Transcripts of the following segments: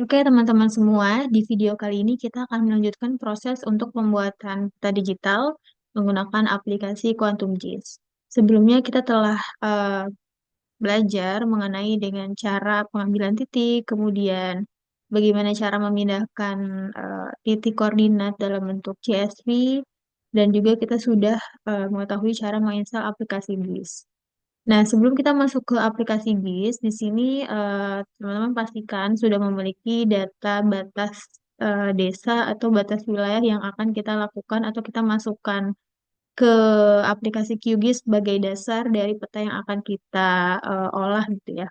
Oke, teman-teman semua, di video kali ini kita akan melanjutkan proses untuk pembuatan peta digital menggunakan aplikasi Quantum JIS. Sebelumnya kita telah belajar mengenai dengan cara pengambilan titik, kemudian bagaimana cara memindahkan titik koordinat dalam bentuk CSV, dan juga kita sudah mengetahui cara menginstal aplikasi BIS. Nah, sebelum kita masuk ke aplikasi BIS, di sini teman-teman pastikan sudah memiliki data batas desa atau batas wilayah yang akan kita lakukan atau kita masukkan ke aplikasi QGIS sebagai dasar dari peta yang akan kita olah gitu ya.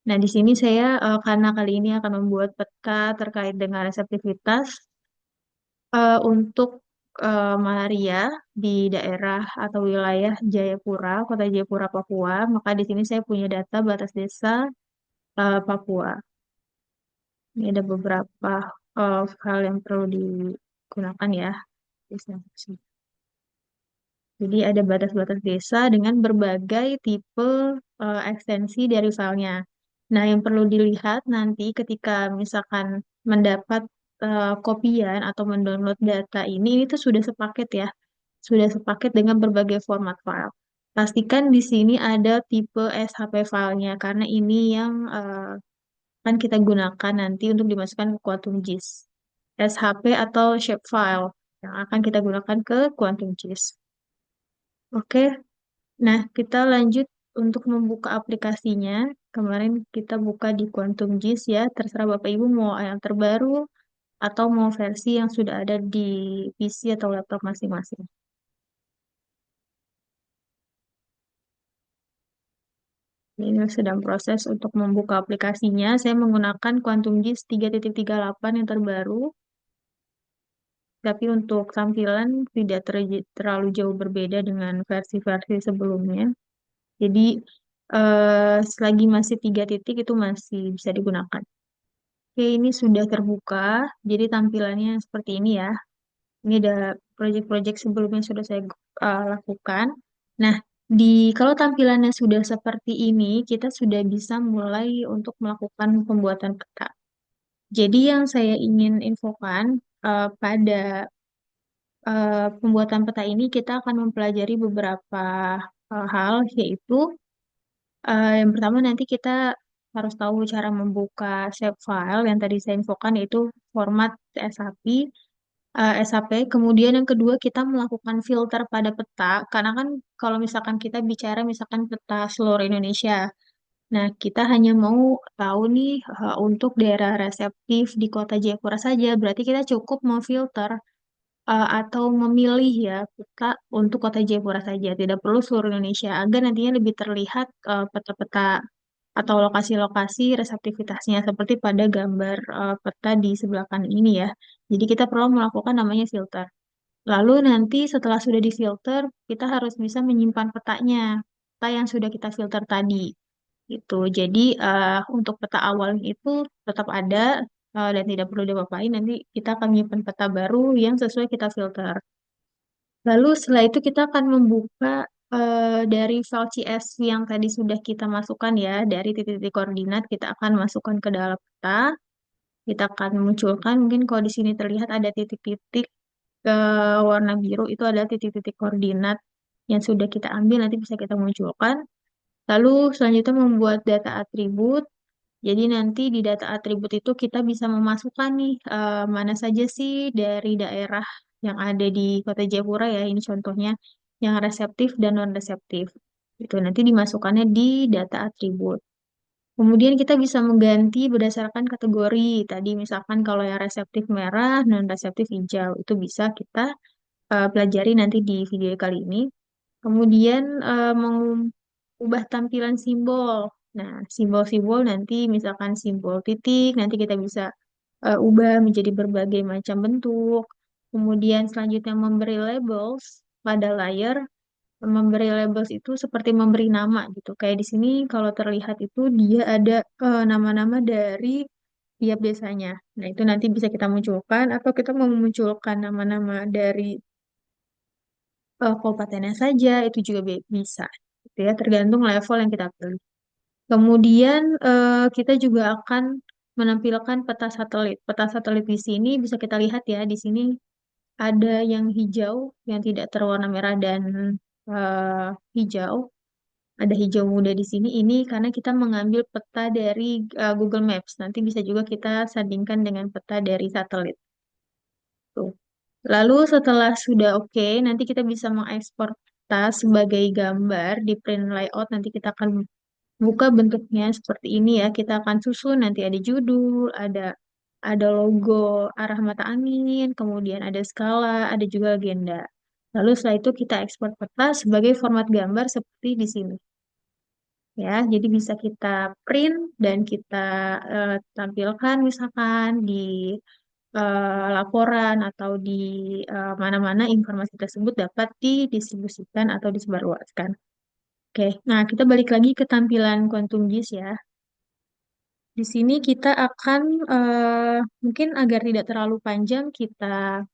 Nah, di sini saya karena kali ini akan membuat peta terkait dengan reseptivitas untuk malaria di daerah atau wilayah Jayapura, Kota Jayapura, Papua, maka di sini saya punya data batas desa Papua. Ini ada beberapa hal yang perlu digunakan ya. Jadi ada batas-batas desa dengan berbagai tipe ekstensi dari filenya. Nah, yang perlu dilihat nanti ketika misalkan mendapat kopian atau mendownload data ini tuh sudah sepaket ya. Sudah sepaket dengan berbagai format file. Pastikan di sini ada tipe SHP filenya karena ini yang akan kita gunakan nanti untuk dimasukkan ke Quantum JIS. SHP atau shapefile yang akan kita gunakan ke Quantum JIS. Oke, nah kita lanjut untuk membuka aplikasinya. Kemarin kita buka di Quantum JIS ya, terserah Bapak Ibu mau yang terbaru atau mau versi yang sudah ada di PC atau laptop masing-masing. Ini sedang proses untuk membuka aplikasinya. Saya menggunakan Quantum JIS 3.38 yang terbaru, tapi untuk tampilan tidak terlalu jauh berbeda dengan versi-versi sebelumnya. Jadi, selagi masih 3 titik itu masih bisa digunakan. Oke, ini sudah terbuka, jadi tampilannya seperti ini ya. Ini ada project-project sebelumnya sudah saya lakukan. Nah, kalau tampilannya sudah seperti ini, kita sudah bisa mulai untuk melakukan pembuatan peta. Jadi yang saya ingin infokan pada pembuatan peta ini kita akan mempelajari beberapa hal, yaitu yang pertama nanti kita harus tahu cara membuka shapefile yang tadi saya infokan yaitu format SAP. SAP. Kemudian yang kedua kita melakukan filter pada peta karena kan kalau misalkan kita bicara misalkan peta seluruh Indonesia. Nah, kita hanya mau tahu nih untuk daerah reseptif di Kota Jayapura saja. Berarti kita cukup memfilter atau memilih ya peta untuk Kota Jayapura saja. Tidak perlu seluruh Indonesia agar nantinya lebih terlihat peta-peta atau lokasi-lokasi reseptivitasnya seperti pada gambar peta di sebelah kanan ini ya. Jadi kita perlu melakukan namanya filter. Lalu nanti setelah sudah difilter, kita harus bisa menyimpan petanya, peta yang sudah kita filter tadi. Gitu. Jadi untuk peta awal itu tetap ada dan tidak perlu diapa-apain. Nanti kita akan menyimpan peta baru yang sesuai kita filter. Lalu setelah itu kita akan membuka dari file CSV yang tadi sudah kita masukkan ya, dari titik-titik koordinat kita akan masukkan ke dalam peta. Kita akan munculkan, mungkin kalau di sini terlihat ada titik-titik warna biru, itu adalah titik-titik koordinat yang sudah kita ambil, nanti bisa kita munculkan. Lalu selanjutnya membuat data atribut. Jadi nanti di data atribut itu kita bisa memasukkan nih mana saja sih dari daerah yang ada di Kota Jayapura ya, ini contohnya yang reseptif dan non reseptif. Itu nanti dimasukkannya di data atribut. Kemudian kita bisa mengganti berdasarkan kategori. Tadi misalkan kalau yang reseptif merah, non reseptif hijau, itu bisa kita pelajari nanti di video kali ini. Kemudian mengubah tampilan simbol. Nah, simbol-simbol nanti misalkan simbol titik, nanti kita bisa ubah menjadi berbagai macam bentuk. Kemudian selanjutnya memberi labels pada layer. Memberi labels itu seperti memberi nama gitu. Kayak di sini kalau terlihat itu dia ada nama-nama dari tiap desanya. Nah, itu nanti bisa kita munculkan atau kita mau memunculkan nama-nama dari kabupatennya saja itu juga bisa gitu ya tergantung level yang kita pilih. Kemudian kita juga akan menampilkan peta satelit. Peta satelit di sini bisa kita lihat ya, di sini ada yang hijau, yang tidak terwarna merah dan eh, hijau. Ada hijau muda di sini. Ini karena kita mengambil peta dari Google Maps. Nanti bisa juga kita sandingkan dengan peta dari satelit. Tuh. Lalu setelah sudah oke, nanti kita bisa mengekspor peta sebagai gambar di print layout. Nanti kita akan buka bentuknya seperti ini ya. Kita akan susun nanti ada judul, ada logo arah mata angin, kemudian ada skala, ada juga agenda. Lalu setelah itu kita ekspor peta sebagai format gambar seperti di sini. Ya, jadi bisa kita print dan kita tampilkan misalkan di laporan atau di mana-mana informasi tersebut dapat didistribusikan atau disebarluaskan. Oke, nah kita balik lagi ke tampilan Quantum GIS ya. Di sini kita akan mungkin agar tidak terlalu panjang, kita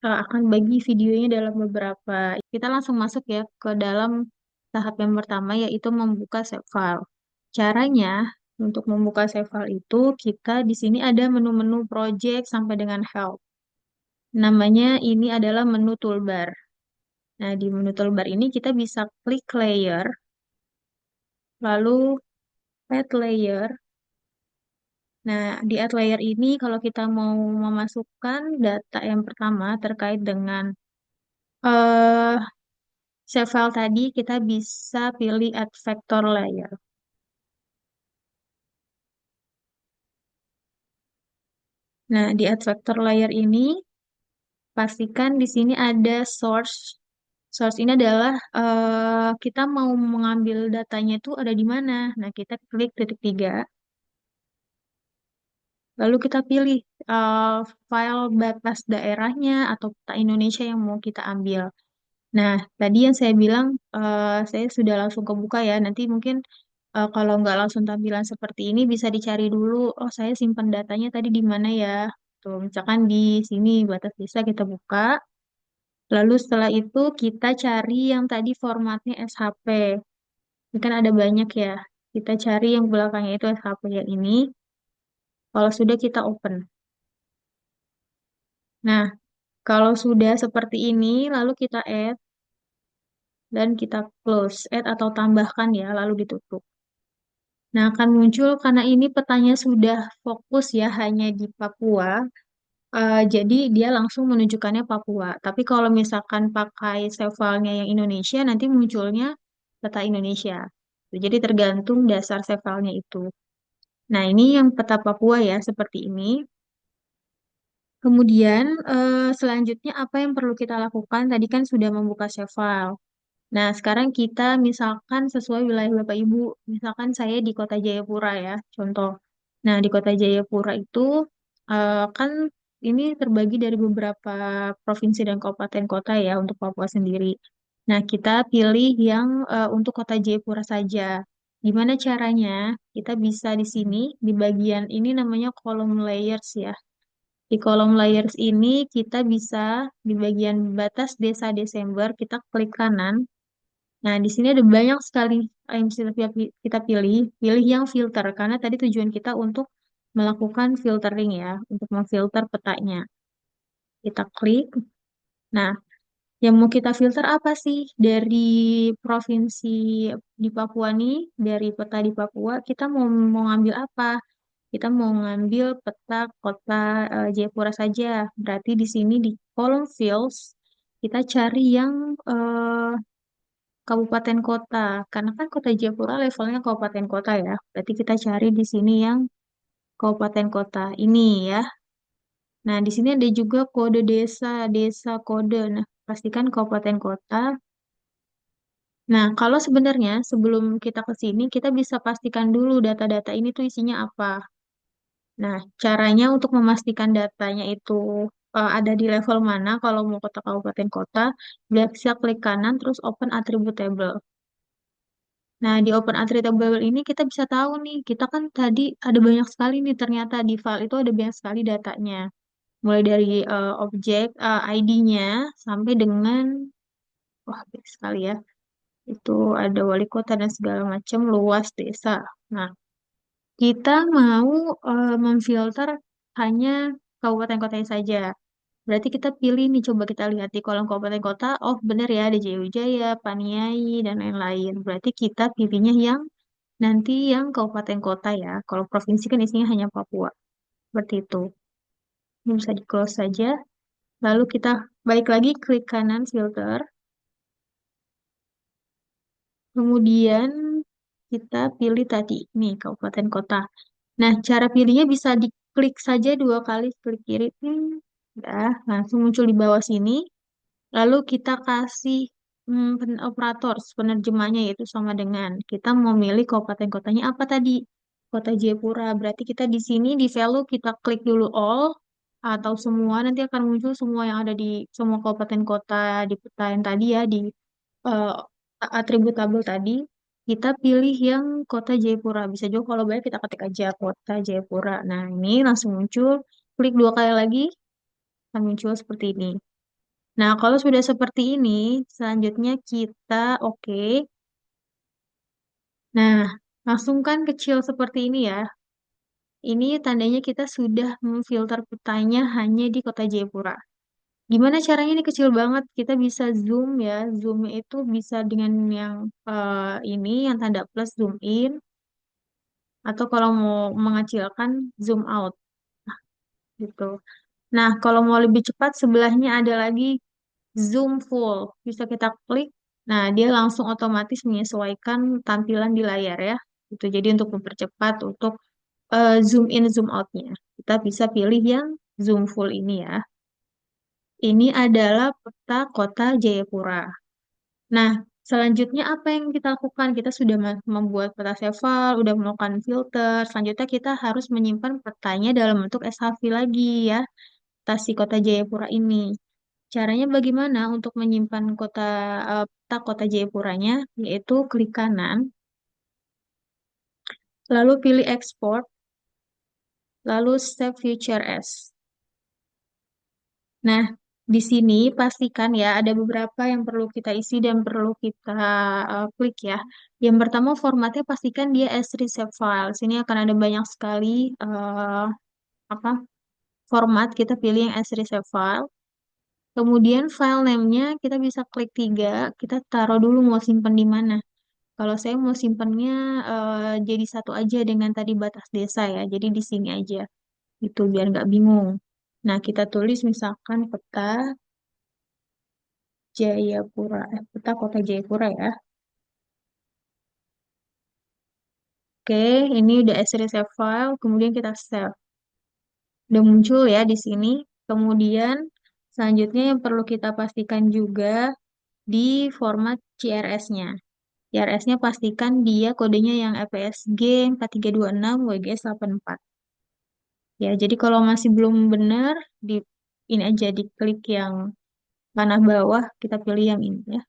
akan bagi videonya dalam beberapa. Kita langsung masuk ya ke dalam tahap yang pertama yaitu membuka save file. Caranya untuk membuka save file itu kita di sini ada menu-menu project sampai dengan help. Namanya ini adalah menu toolbar. Nah, di menu toolbar ini kita bisa klik layer, lalu add layer. Nah, di add layer ini kalau kita mau memasukkan data yang pertama terkait dengan eh save file tadi, kita bisa pilih add vector layer. Nah, di add vector layer ini pastikan di sini ada source. Source ini adalah kita mau mengambil datanya itu ada di mana. Nah, kita klik titik tiga. Lalu kita pilih eh, file batas daerahnya atau peta Indonesia yang mau kita ambil. Nah, tadi yang saya bilang, saya sudah langsung kebuka ya. Nanti mungkin kalau nggak langsung tampilan seperti ini, bisa dicari dulu, oh saya simpan datanya tadi di mana ya. Tuh, misalkan di sini batas desa kita buka. Lalu setelah itu kita cari yang tadi formatnya SHP. Ini kan ada banyak ya. Kita cari yang belakangnya itu SHP yang ini. Kalau sudah kita open. Nah, kalau sudah seperti ini, lalu kita add dan kita close, add atau tambahkan ya, lalu ditutup. Nah, akan muncul karena ini petanya sudah fokus ya hanya di Papua, jadi dia langsung menunjukkannya Papua. Tapi kalau misalkan pakai save file-nya yang Indonesia, nanti munculnya peta Indonesia. Jadi tergantung dasar save file-nya itu. Nah, ini yang peta Papua ya, seperti ini. Kemudian, selanjutnya apa yang perlu kita lakukan? Tadi kan sudah membuka save file. Nah, sekarang kita misalkan sesuai wilayah Bapak Ibu, misalkan saya di Kota Jayapura ya, contoh. Nah, di Kota Jayapura itu kan ini terbagi dari beberapa provinsi dan kabupaten kota ya untuk Papua sendiri. Nah, kita pilih yang untuk Kota Jayapura saja. Gimana caranya? Kita bisa di sini, di bagian ini namanya kolom layers ya. Di kolom layers ini kita bisa di bagian batas desa Desember, kita klik kanan. Nah, di sini ada banyak sekali yang bisa kita pilih. Pilih yang filter, karena tadi tujuan kita untuk melakukan filtering ya, untuk memfilter petanya. Kita klik. Nah, yang mau kita filter apa sih? Dari provinsi di Papua nih, dari peta di Papua, kita mau ngambil apa? Kita mau ngambil peta kota Jayapura saja. Berarti di sini di kolom fields, kita cari yang eh, kabupaten kota. Karena kan kota Jayapura levelnya kabupaten kota ya. Berarti kita cari di sini yang kabupaten kota ini ya. Nah, di sini ada juga kode desa, desa kode. Nah, pastikan kabupaten kota. Nah, kalau sebenarnya sebelum kita ke sini, kita bisa pastikan dulu data-data ini tuh isinya apa. Nah, caranya untuk memastikan datanya itu ada di level mana, kalau mau kota kabupaten kota, bisa klik kanan terus open attribute table. Nah, di Open Attribute ini kita bisa tahu nih, kita kan tadi ada banyak sekali nih ternyata di file itu ada banyak sekali datanya. Mulai dari objek ID-nya sampai dengan, wah banyak sekali ya, itu ada wali kota dan segala macam luas desa. Nah, Kita mau memfilter hanya kabupaten kotanya saja. Berarti kita pilih nih, coba kita lihat di kolom kabupaten kota. Oh, benar ya, ada Jaya Wijaya, Paniai, dan lain-lain. Berarti kita pilihnya yang nanti yang kabupaten kota ya. Kalau provinsi kan isinya hanya Papua. Seperti itu. Ini bisa di close saja. Lalu kita balik lagi, klik kanan filter. Kemudian kita pilih tadi, nih kabupaten kota. Nah, cara pilihnya bisa diklik saja dua kali, klik kiri. Udah, langsung muncul di bawah sini. Lalu kita kasih operator penerjemahnya yaitu sama dengan kita mau milih kabupaten kotanya apa tadi? Kota Jayapura. Berarti kita di sini di value kita klik dulu all atau semua, nanti akan muncul semua yang ada di semua kabupaten kota di peta yang tadi ya, di eh, atribut tabel tadi. Kita pilih yang kota Jayapura. Bisa juga kalau banyak kita ketik aja kota Jayapura. Nah, ini langsung muncul. Klik dua kali lagi akan muncul seperti ini. Nah, kalau sudah seperti ini, selanjutnya kita oke. Nah, langsung kan kecil seperti ini ya. Ini tandanya kita sudah memfilter petanya hanya di kota Jayapura. Gimana caranya ini kecil banget? Kita bisa zoom ya. Zoomnya itu bisa dengan yang ini, yang tanda plus zoom in. Atau kalau mau mengecilkan, zoom out. Gitu. Nah, kalau mau lebih cepat, sebelahnya ada lagi zoom full. Bisa kita klik. Nah, dia langsung otomatis menyesuaikan tampilan di layar ya. Itu jadi untuk mempercepat untuk zoom in zoom outnya. Kita bisa pilih yang zoom full ini ya. Ini adalah peta kota Jayapura. Nah, selanjutnya apa yang kita lakukan? Kita sudah membuat peta Ceval, udah melakukan filter. Selanjutnya kita harus menyimpan petanya dalam bentuk SHV lagi ya. Peta si kota Jayapura ini. Caranya bagaimana untuk menyimpan peta kota Jayapuranya? Yaitu klik kanan, lalu pilih export, lalu save future as. Nah, di sini pastikan ya ada beberapa yang perlu kita isi dan perlu kita klik ya. Yang pertama formatnya pastikan dia as receive file. Sini akan ada banyak sekali apa format. Kita pilih yang as receive file. Kemudian file name-nya kita bisa klik tiga. Kita taruh dulu mau simpan di mana. Kalau saya mau simpannya jadi satu aja dengan tadi batas desa ya. Jadi di sini aja. Itu biar nggak bingung. Nah, kita tulis misalkan peta Jayapura, peta kota Jayapura ya. Oke, ini udah as save file, kemudian kita save. Udah muncul ya di sini. Kemudian selanjutnya yang perlu kita pastikan juga di format CRS-nya. CRS-nya pastikan dia kodenya yang EPSG 4326 WGS 84. Ya, jadi kalau masih belum benar, di ini aja diklik yang panah bawah, kita pilih yang ini ya.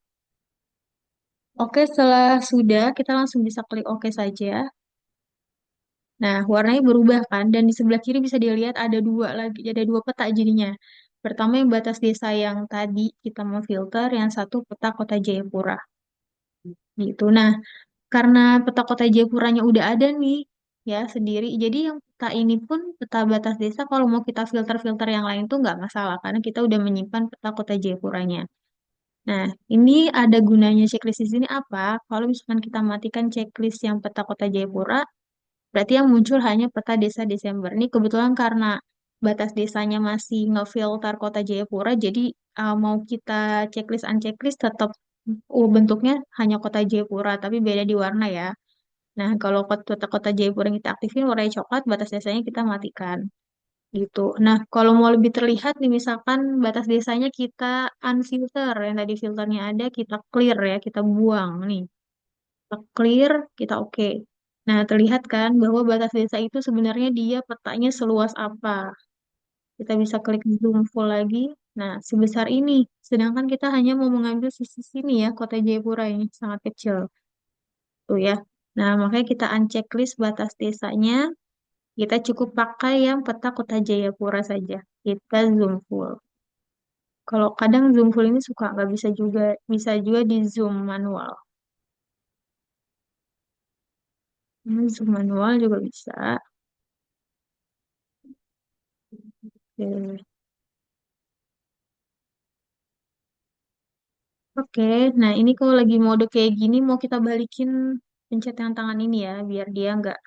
Oke, setelah sudah, kita langsung bisa klik oke saja. Nah, warnanya berubah kan, dan di sebelah kiri bisa dilihat ada dua lagi, ada dua peta jadinya. Pertama yang batas desa yang tadi kita mau filter, yang satu peta kota Jayapura. Gitu. Nah, karena peta kota Jayapuranya udah ada nih, ya sendiri. Jadi yang peta ini pun peta batas desa, kalau mau kita filter-filter yang lain tuh nggak masalah, karena kita udah menyimpan peta kota Jayapuranya. Nah, ini ada gunanya checklist di sini apa? Kalau misalkan kita matikan checklist yang peta kota Jayapura, berarti yang muncul hanya peta desa Desember. Ini kebetulan karena batas desanya masih ngefilter kota Jayapura, jadi mau kita checklist unchecklist tetap bentuknya hanya kota Jayapura, tapi beda di warna ya. Nah, kalau kota Jayapura yang kita aktifin warnanya coklat, batas desanya kita matikan. Gitu. Nah, kalau mau lebih terlihat nih, misalkan batas desanya kita unfilter, yang tadi filternya ada, kita clear ya, kita buang nih. Kita clear, kita oke. Nah, terlihat kan bahwa batas desa itu sebenarnya dia petanya seluas apa. Kita bisa klik zoom full lagi. Nah, sebesar ini. Sedangkan kita hanya mau mengambil sisi sini ya, kota Jayapura ini sangat kecil. Tuh ya. Nah, makanya kita unchecklist batas desanya. Kita cukup pakai yang peta kota Jayapura saja. Kita zoom full. Kalau kadang zoom full ini suka nggak bisa juga di zoom manual. Zoom manual juga bisa. Oke. Oke, nah ini kalau lagi mode kayak gini mau kita balikin pencet yang tangan ini ya, biar dia nggak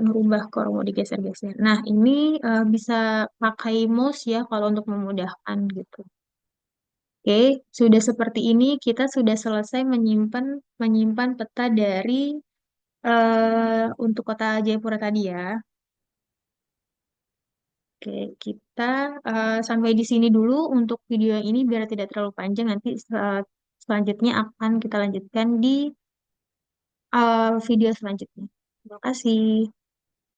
ngerubah kalau mau digeser-geser. Nah ini bisa pakai mouse ya kalau untuk memudahkan gitu. Oke, sudah seperti ini kita sudah selesai menyimpan menyimpan peta dari untuk kota Jayapura tadi ya. Oke, kita sampai di sini dulu untuk video ini biar tidak terlalu panjang. Nanti selanjutnya akan kita lanjutkan di video selanjutnya. Terima kasih.